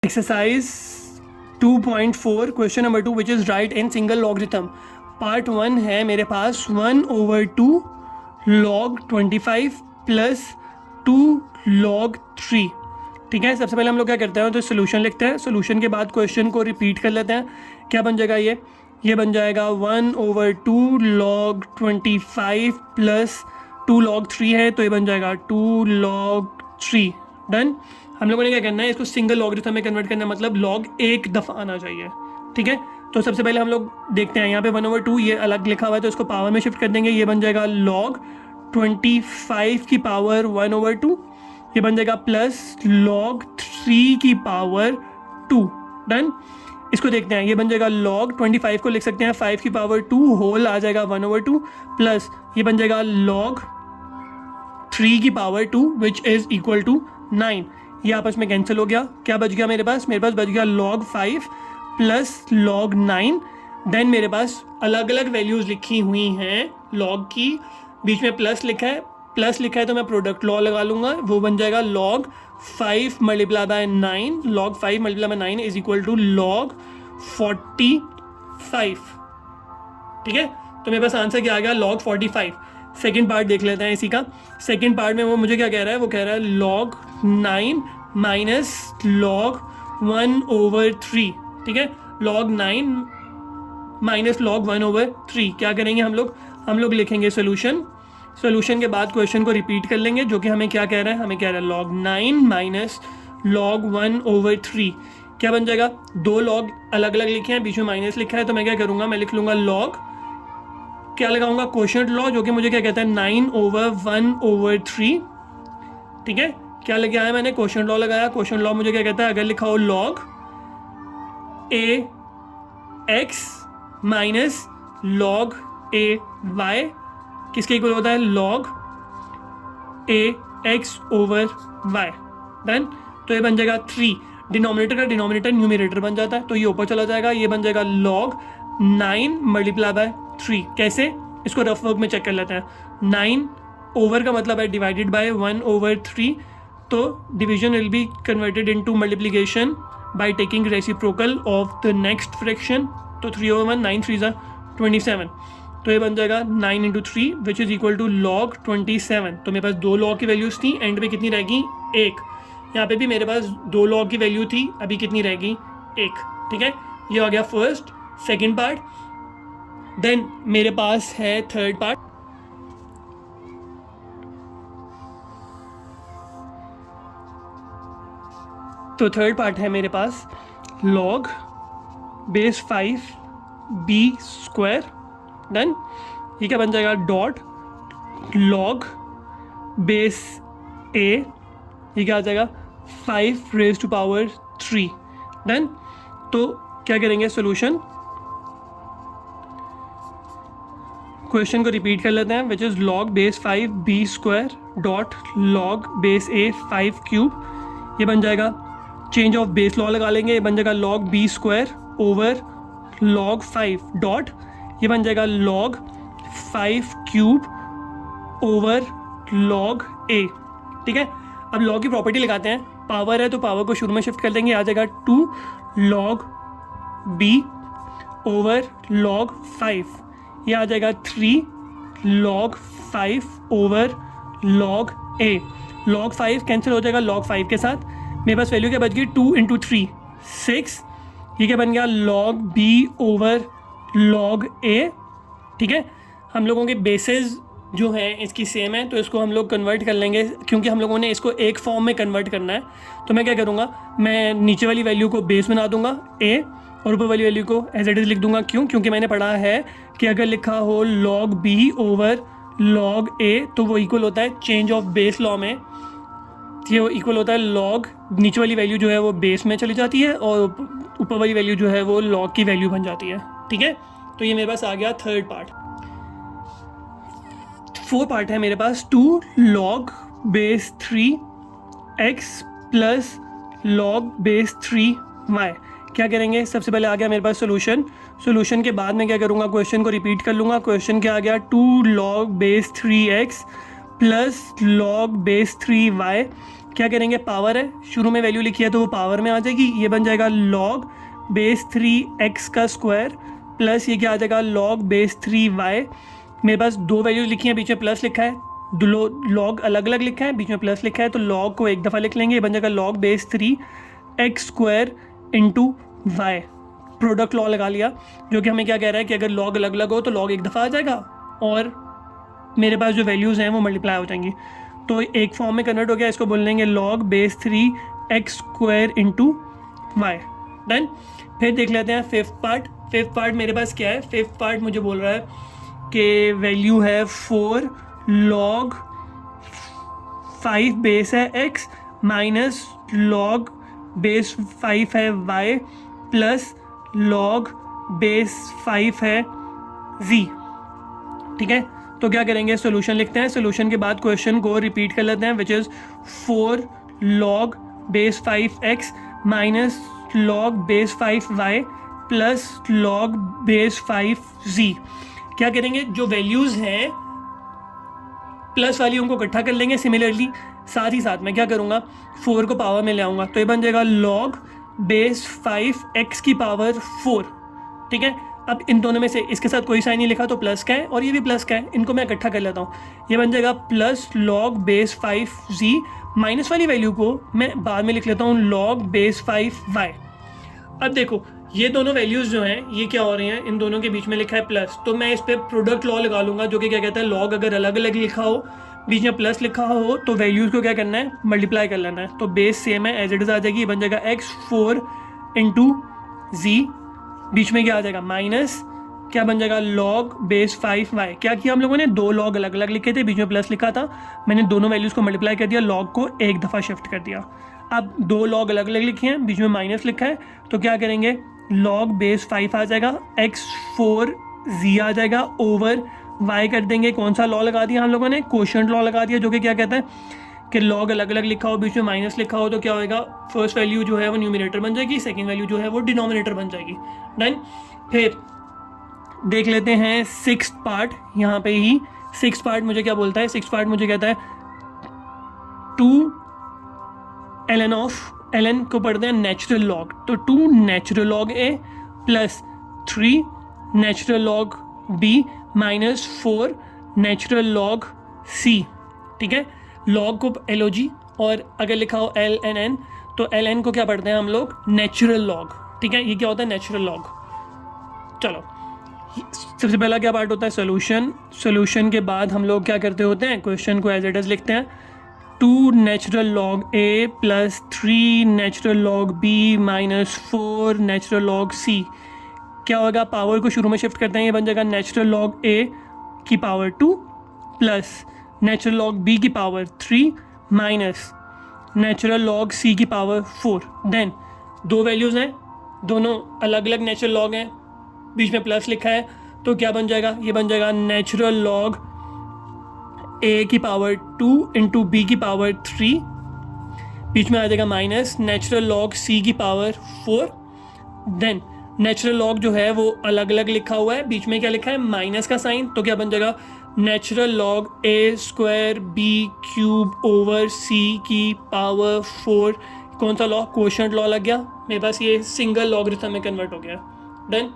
Exercise 2.4 question number 2 which is right in single logarithm. Part 1 है मेरे पास 1/2 log 25 plus 2 log 3। ठीक है, सबसे पहले हम लोग क्या करते हैं तो सोल्यूशन लिखते हैं। सोल्यूशन के बाद क्वेश्चन को रिपीट कर लेते हैं। क्या बन जाएगा ये बन जाएगा 1/2 log 25 प्लस 2 log 3 है तो ये बन जाएगा 2 log 3। डन। हम लोगों ने क्या करना है, इसको सिंगल लॉगरिथम में कन्वर्ट करना, मतलब लॉग एक दफ़ा आना चाहिए। ठीक है, तो सबसे पहले हम लोग देखते हैं यहाँ पे 1/2 ये अलग लिखा हुआ है तो इसको पावर में शिफ्ट कर देंगे। ये बन जाएगा log 25 की पावर 1/2, ये बन जाएगा प्लस log 3 की पावर 2। डन। इसको देखते हैं, ये बन जाएगा log 25 को लिख सकते हैं 5 की पावर 2 होल आ जाएगा 1/2 प्लस ये बन जाएगा log 3 की power 2 which is equal to 9। ये आपस में कैंसिल हो गया। क्या बच गया मेरे पास बच गया log 5 प्लस log 9। देन मेरे पास अलग अलग वैल्यूज़ लिखी हुई हैं log की, बीच में प्लस लिखा है तो मैं प्रोडक्ट लॉ लगा लूँगा। वो बन जाएगा log 5 multiply by 9, log 5 multiply by 9 is equal to log 45। ठीक है, तो मेरे पास आंसर क्या आ गया, log 45। सेकेंड पार्ट देख लेते हैं इसी का। सेकेंड पार्ट में वो मुझे क्या कह रहा है, वो कह रहा है log 9 माइनस log 1/3। ठीक है, log 9 माइनस log 1/3। क्या करेंगे हम लोग लिखेंगे सोल्यूशन के बाद क्वेश्चन को रिपीट कर लेंगे, जो कि हमें क्या कह रहा है, हमें कह रहा है log 9 माइनस log 1/3। क्या बन जाएगा, दो log अलग अलग लिखे हैं, बीच में माइनस लिखा है तो मैं क्या करूँगा, मैं लिख लूँगा log, क्या लगाऊंगा, क्वोशंट लॉ, जो कि मुझे क्या कहता है 9/1/3। ठीक है, क्या लग गया है, मैंने क्वोशंट लॉ लगाया। क्वोशंट लॉ मुझे क्या कहता है, अगर लिखा हो log ax minus log ay किसके इक्वल होता है, log ax/y। डन। तो ये बन जाएगा 3। डिनोमिनेटर का डिनोमिनेटर न्यूमरेटर बन जाता है तो ये ऊपर चला जाएगा। ये बन जाएगा log 9 मल्टीप्लाई बाय 3। कैसे, इसको रफ वर्क में चेक कर लेते हैं। 9 ओवर का मतलब है डिवाइडेड बाय 1/3, तो division will be converted into multiplication by taking reciprocal of the next fraction. तो 3/1, 9 3 ज़ा 27। तो ये बन जाएगा 9 × 3 which is equal to log 27। तो मेरे पास दो log की वैल्यूज़ थी, एंड पे कितनी रहेगी, 1। यहाँ पे भी मेरे पास दो log की वैल्यू थी, अभी कितनी रहेगी, 1। ठीक है, ये हो गया फर्स्ट। Second part. देन मेरे पास है थर्ड पार्ट। तो थर्ड पार्ट है मेरे पास log बेस 5b²। डन। ये क्या बन जाएगा, डॉट log बेस a, ये क्या आ जाएगा 5⁻³ डन। तो क्या करेंगे, सोल्यूशन, क्वेश्चन को रिपीट कर लेते हैं, which is log base 5b² dot log base a 5³ ये बन जाएगा, चेंज ऑफ बेस लॉ लगा लेंगे, ये बन जाएगा log b² over log 5 dot ये बन जाएगा log 5³ ओवर log a। ठीक है, अब log की प्रॉपर्टी लगाते हैं। पावर है तो पावर को शुरू में शिफ्ट कर देंगे, आ जाएगा 2 log b ओवर log 5, ये आ जाएगा 3 log 5 over log a। log 5 cancel हो जाएगा log 5 के साथ। मेरे पास वैल्यू क्या बच गई, 2 × 3 6। ये क्या बन गया, log b over log a। ठीक है, हम लोगों के बेसेस जो है इसकी सेम है तो इसको हम लोग कन्वर्ट कर लेंगे, क्योंकि हम लोगों ने इसको एक फॉर्म में कन्वर्ट करना है। तो मैं क्या करूँगा, मैं नीचे वाली वैल्यू को बेस बना दूंगा a और ऊपर वाली वैल्यू को एज इट इज़ लिख दूंगा। क्योंकि मैंने पढ़ा है कि अगर लिखा हो log b over log a तो वो इक्वल होता है चेंज ऑफ बेस लॉ में, ये इक्वल होता है log, नीचे वाली वैल्यू जो है वो बेस में चली जाती है और ऊपर वाली वैल्यू जो है वो log की वैल्यू बन जाती है। ठीक है, तो ये मेरे पास आ गया थर्ड पार्ट। फोर्थ पार्ट है मेरे पास 2 log base 3x plus log base 3y। क्या करेंगे, सबसे पहले आ गया मेरे पास सोल्यूशन के बाद मैं क्या करूँगा, क्वेश्चन को रिपीट कर लूँगा। क्वेश्चन क्या आ गया, 2 log base 3x plus log base 3y क्या करेंगे, पावर है, शुरू में वैल्यू लिखी है तो वो पावर में आ जाएगी, ये बन जाएगा log बेस 3x का स्क्वायर प्लस ये क्या आ जाएगा log बेस 3y। मेरे पास दो वैल्यूज लिखी हैं, बीच में प्लस लिखा है, लॉग अलग अलग लिखा है, बीच में प्लस लिखा है, तो लॉग को एक दफ़ा लिख लेंगे, ये बन जाएगा log base 3x square into y. Product law लगा लिया, जो कि हमें क्या कह रहा है कि अगर लॉग अलग अलग हो तो लॉग एक दफ़ा आ जाएगा और मेरे पास जो वैल्यूज़ हैं वो मल्टीप्लाई हो जाएंगी, तो एक फॉर्म में कन्वर्ट हो गया। इसको बोल लेंगे log base 3x square into y. Done. फिर देख लेते हैं फिफ्थ पार्ट। फिफ्थ पार्ट मेरे पास क्या है, फिफ्थ पार्ट मुझे बोल रहा है कि वैल्यू है 4 log 5 बेस है x माइनस log बेस 5 है y प्लस log बेस 5 है z। ठीक है, तो क्या करेंगे, सोल्यूशन लिखते हैं, सोल्यूशन के बाद क्वेश्चन को रिपीट कर लेते हैं, which is 4 log base 5x minus log base 5y plus log base 5z। क्या करेंगे, जो वैल्यूज़ हैं प्लस वाली उनको इकट्ठा कर लेंगे, सिमिलरली साथ ही साथ मैं क्या करूँगा, 4 को पावर में ले आऊँगा, तो ये बन जाएगा log बेस 5x की पावर 4। ठीक है, अब इन दोनों में से इसके साथ कोई साइन नहीं लिखा तो प्लस का है और ये भी प्लस का है, इनको मैं इकट्ठा कर लेता हूँ, ये बन जाएगा plus log base 5z। Minus वाली वैल्यू को मैं बाद में लिख लेता हूँ log बेस 5y। अब देखो ये दोनों वैल्यूज़ जो हैं ये क्या हो रही हैं, इन दोनों के बीच में लिखा है प्लस, तो मैं इस पर प्रोडक्ट लॉ लगा लूँगा, जो कि क्या कहता है लॉग अगर अलग अलग लिखा हो बीच में प्लस लिखा हो तो वैल्यूज़ को क्या करना है, मल्टीप्लाई कर लेना है, तो बेस सेम है एज इट इज़ आ जाएगी, ये बन जाएगा x4 इंटू जी, बीच में क्या आ जाएगा माइनस क्या बन जाएगा log बेस 5y। क्या किया हम लोगों ने, दो लॉग अलग अलग लिखे थे, बीच में प्लस लिखा था, मैंने दोनों वैल्यूज़ को मल्टीप्लाई कर दिया, लॉग को एक दफ़ा शिफ्ट कर दिया। अब दो लॉग अलग अलग लिखे हैं, बीच में माइनस लिखा है, तो क्या करेंगे log बेस 5 आ जाएगा, x4z आ जाएगा ओवर y कर देंगे। कौन सा लॉ लगा दिया हम लोगों ने, कोशेंट लॉ लगा दिया, जो कि क्या कहता है कि लॉग अलग अलग लिखा हो बीच में माइनस लिखा हो तो क्या होएगा, फर्स्ट वैल्यू जो है वो न्यूमिनेटर बन जाएगी, सेकंड वैल्यू जो है वो डिनोमिनेटर बन जाएगी। डन। फिर देख लेते हैं सिक्स्थ पार्ट, यहाँ पे ही सिक्स्थ पार्ट मुझे क्या बोलता है, सिक्स्थ पार्ट मुझे कहता है 2 ln ऑफ ln को पढ़ते हैं नेचुरल लॉग, तो 2 natural log a plus 3 natural log b minus 4 natural log c। ठीक है, लॉग को LOG और अगर लिखा हो LNN तो LN को क्या पढ़ते हैं हम लोग, नेचुरल लॉग। ठीक है, ये क्या होता है, नेचुरल लॉग। चलो सबसे पहला क्या पार्ट होता है, सोल्यूशन। सोल्यूशन के बाद हम लोग क्या करते होते हैं, क्वेश्चन को एज इट इज़ लिखते हैं, 2 natural log a plus 3 natural log b minus 4 natural log c। क्या होगा, पावर को शुरू में शिफ्ट करते हैं, ये बन जाएगा नेचुरल लॉग a की power 2 plus natural log b की power 3 minus natural log c की पावर 4। देन दो वैल्यूज़ हैं, दोनों अलग अलग नेचुरल लॉग हैं, बीच में प्लस लिखा है, तो क्या बन जाएगा, ये बन जाएगा नेचुरल लॉग a की पावर 2 इंटू बी की पावर 3, बीच में आ जाएगा माइनस नेचुरल लॉग c की पावर 4। देन नेचुरल लॉग जो है वो अलग अलग लिखा हुआ है, बीच में क्या लिखा है, माइनस का साइन, तो क्या बन जाएगा natural log a square b cube over c की पावर 4। कौन सा लॉ, कोशेंट लॉ लग गया मेरे पास, ये सिंगल लॉगरिथम में कन्वर्ट हो गया। डन।